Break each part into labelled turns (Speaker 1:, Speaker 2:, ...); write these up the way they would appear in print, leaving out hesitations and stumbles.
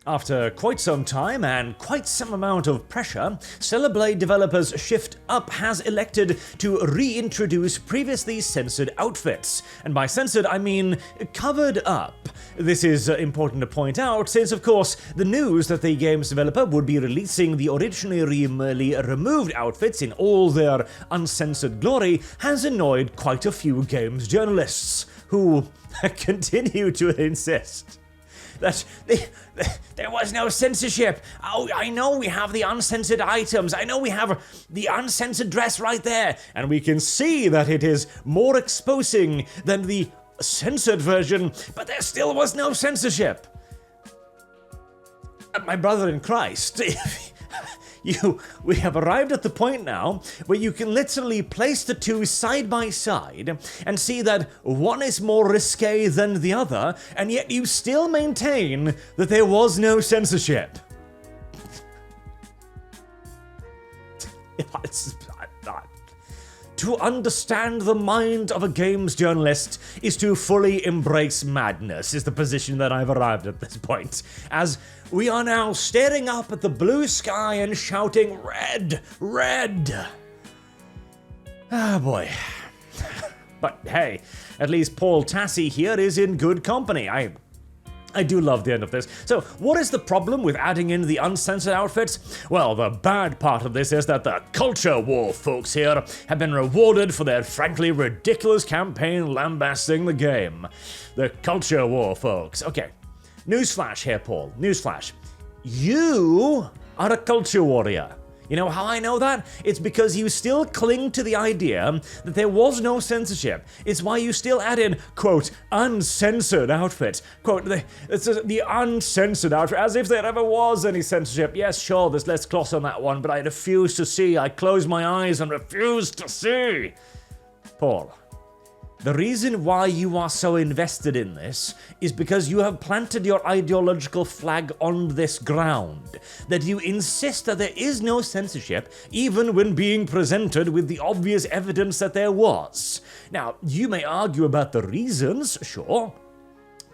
Speaker 1: After quite some time and quite some amount of pressure, Stellar Blade developers Shift Up has elected to reintroduce previously censored outfits. And by censored, I mean covered up. This is important to point out since, of course, the news that the game's developer would be releasing the originally removed outfits in all their uncensored glory has annoyed quite a few games journalists, who continue to insist that there was no censorship. Oh, I know we have the uncensored items. I know we have the uncensored dress right there. And we can see that it is more exposing than the censored version, but there still was no censorship. My brother in Christ, we have arrived at the point now where you can literally place the two side by side and see that one is more risque than the other, and yet you still maintain that there was no censorship. To understand the mind of a games journalist is to fully embrace madness, is the position that I've arrived at this point, as we are now staring up at the blue sky and shouting, "Red! Red!" Ah, boy. But hey, at least Paul Tassi here is in good company. I do love the end of this. So, what is the problem with adding in the uncensored outfits? Well, the bad part of this is that the culture war folks here have been rewarded for their frankly ridiculous campaign lambasting the game. The culture war folks. Okay, newsflash here, Paul. Newsflash. You are a culture warrior. You know how I know that? It's because you still cling to the idea that there was no censorship. It's why you still add in, quote, uncensored outfits. Quote, the uncensored outfit, as if there ever was any censorship. Yes, sure, there's less cloth on that one, but I refuse to see. I close my eyes and refuse to see. Paul, the reason why you are so invested in this is because you have planted your ideological flag on this ground, that you insist that there is no censorship even when being presented with the obvious evidence that there was. Now, you may argue about the reasons, sure.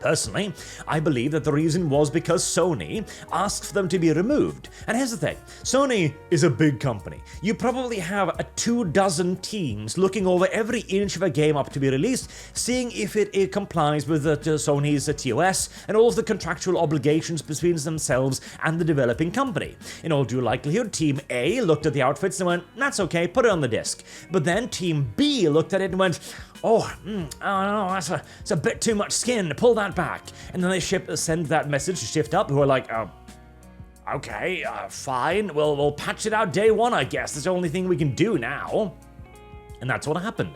Speaker 1: Personally, I believe that the reason was because Sony asked for them to be removed. And here's the thing, Sony is a big company. You probably have 24 teams looking over every inch of a game up to be released, seeing if it complies with Sony's TOS and all of the contractual obligations between themselves and the developing company. In all due likelihood, Team A looked at the outfits and went, that's okay, put it on the disc. But then Team B looked at it and went, oh no, that's a bit too much skin, pull that back. And then they send that message to Shift Up, who are like, okay, fine, we'll patch it out day one, I guess. That's the only thing we can do now. And that's what happened.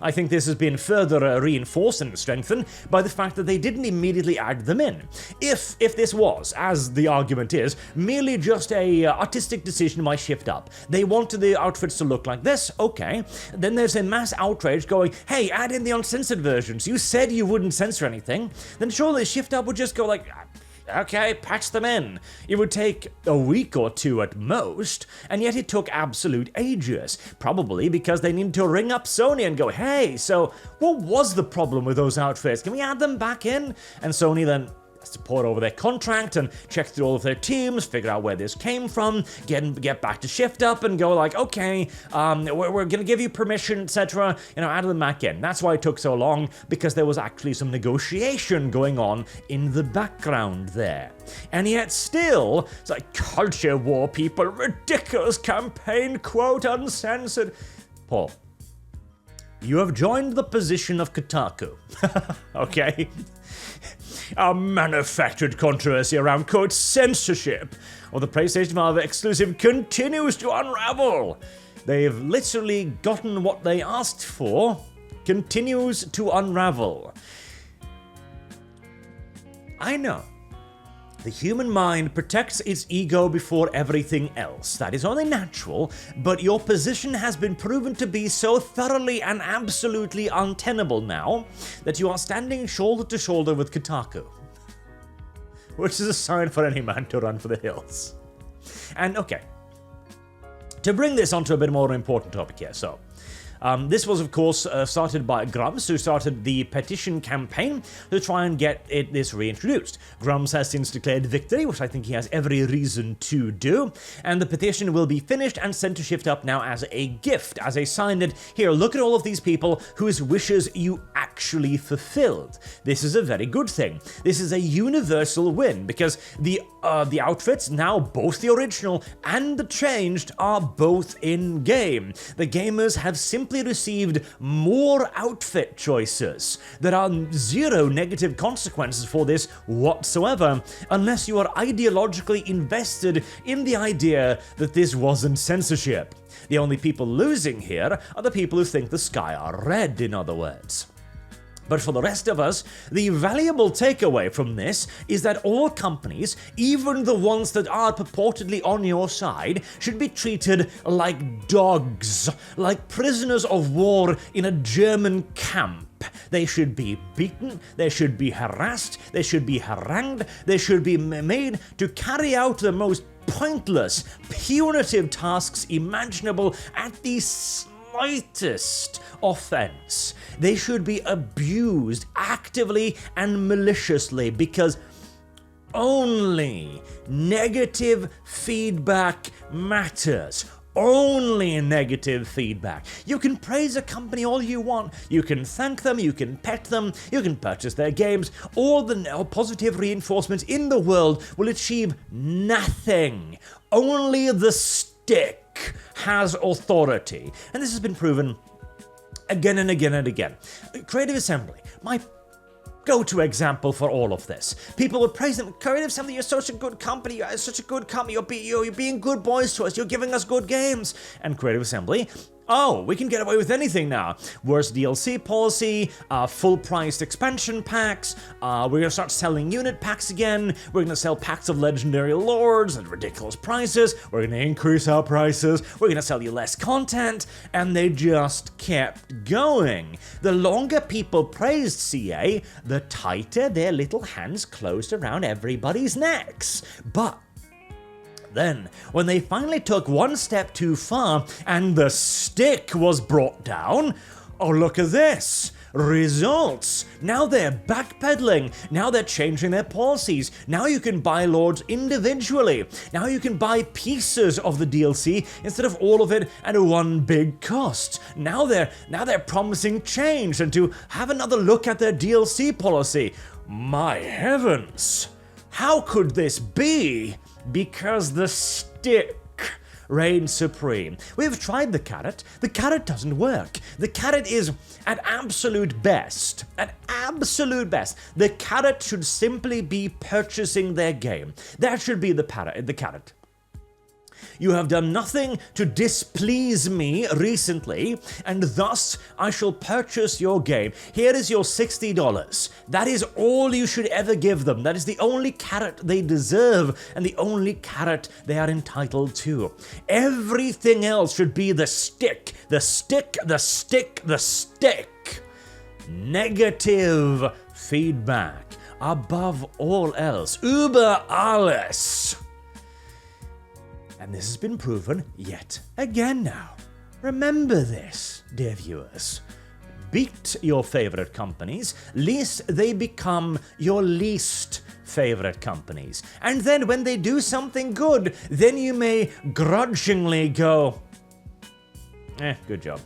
Speaker 1: I think this has been further reinforced and strengthened by the fact that they didn't immediately add them in. If this was, as the argument is, merely just a artistic decision by Shift Up, they wanted the outfits to look like this, okay, then there's a mass outrage going, hey, add in the uncensored versions, you said you wouldn't censor anything, then surely Shift Up would just go like, okay, patch them in. It would take a week or two at most, and yet it took absolute ages. Probably because they needed to ring up Sony and go, hey, so what was the problem with those outfits? Can we add them back in? And Sony then has to pour over their contract and check through all of their teams, figure out where this came from, get back to Shift Up and go like, okay, we're gonna give you permission, etc. Add them back in. That's why it took so long, because there was actually some negotiation going on in the background there. And yet still, it's like culture war people, ridiculous campaign, quote, uncensored. Paul, you have joined the position of Kotaku, okay? A manufactured controversy around, quote, censorship of the PlayStation 5 exclusive continues to unravel. They've literally gotten what they asked for, continues to unravel. I know. The human mind protects its ego before everything else. That is only natural, but your position has been proven to be so thoroughly and absolutely untenable now that you are standing shoulder to shoulder with Kotaku. Which is a sign for any man to run for the hills. And okay, to bring this onto a bit more important topic here, so This was, of course, started by Grumps, who started the petition campaign to try and get this reintroduced. Grumps has since declared victory, which I think he has every reason to do, and the petition will be finished and sent to Shift Up now as a gift, as a sign that, here, look at all of these people whose wishes you actually fulfilled. This is a very good thing. This is a universal win, because the outfits, now both the original and the changed, are both in-game. The gamers have simply received more outfit choices. There are zero negative consequences for this whatsoever, unless you are ideologically invested in the idea that this wasn't censorship. The only people losing here are the people who think the sky are red, in other words. But for the rest of us, the valuable takeaway from this is that all companies, even the ones that are purportedly on your side, should be treated like dogs, like prisoners of war in a German camp. They should be beaten, they should be harassed, they should be harangued, they should be made to carry out the most pointless, punitive tasks imaginable at the slightest offense. They should be abused actively and maliciously, because only negative feedback matters. Only negative feedback. You can praise a company all you want. You can thank them, you can pet them, you can purchase their games. All the positive reinforcements in the world will achieve nothing. Only the stick has authority. And this has been proven again and again and again. Creative Assembly, my go-to example for all of this. People would praise them. Creative Assembly, you're such a good company. You're such a good company. You're being good boys to us. You're giving us good games. And Creative Assembly, oh, we can get away with anything now. Worse DLC policy, full-priced expansion packs, we're gonna start selling unit packs again, we're gonna sell packs of legendary lords at ridiculous prices, we're gonna increase our prices, we're gonna sell you less content, and they just kept going. The longer people praised CA, the tighter their little hands closed around everybody's necks. But then, when they finally took one step too far and the stick was brought down, oh, look at this. Results. Now they're backpedaling. Now they're changing their policies. Now you can buy lords individually. Now you can buy pieces of the DLC instead of all of it at one big cost. Now they're promising change and to have another look at their DLC policy. My heavens. How could this be? Because the stick reigns supreme. We've tried the carrot. The carrot doesn't work. The carrot is at absolute best. At absolute best. The carrot should simply be purchasing their game. That should be the carrot. You have done nothing to displease me recently, and thus I shall purchase your game. Here is your $60. That is all you should ever give them. That is the only carrot they deserve, and the only carrot they are entitled to. Everything else should be the stick. The stick, the stick, the stick. Negative feedback. Above all else. Über alles. And this has been proven yet again now. Remember this, dear viewers. Beat your favorite companies, lest they become your least favorite companies. And then when they do something good, then you may grudgingly go, good job.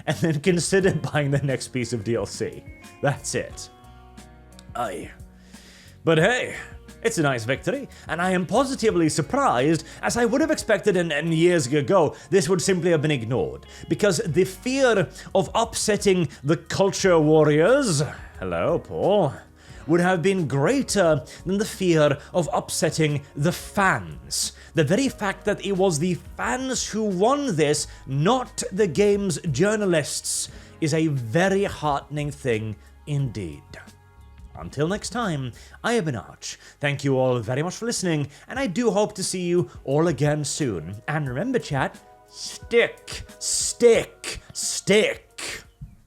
Speaker 1: And then consider buying the next piece of DLC. That's it. Aye. But hey, it's a nice victory, and I am positively surprised, as I would have expected and years ago, this would simply have been ignored, because the fear of upsetting the culture warriors, hello Paul, would have been greater than the fear of upsetting the fans. The very fact that it was the fans who won this, not the game's journalists, is a very heartening thing indeed. Until next time, I have been Arch. Thank you all very much for listening, and I do hope to see you all again soon. And remember, chat, stick, stick, stick.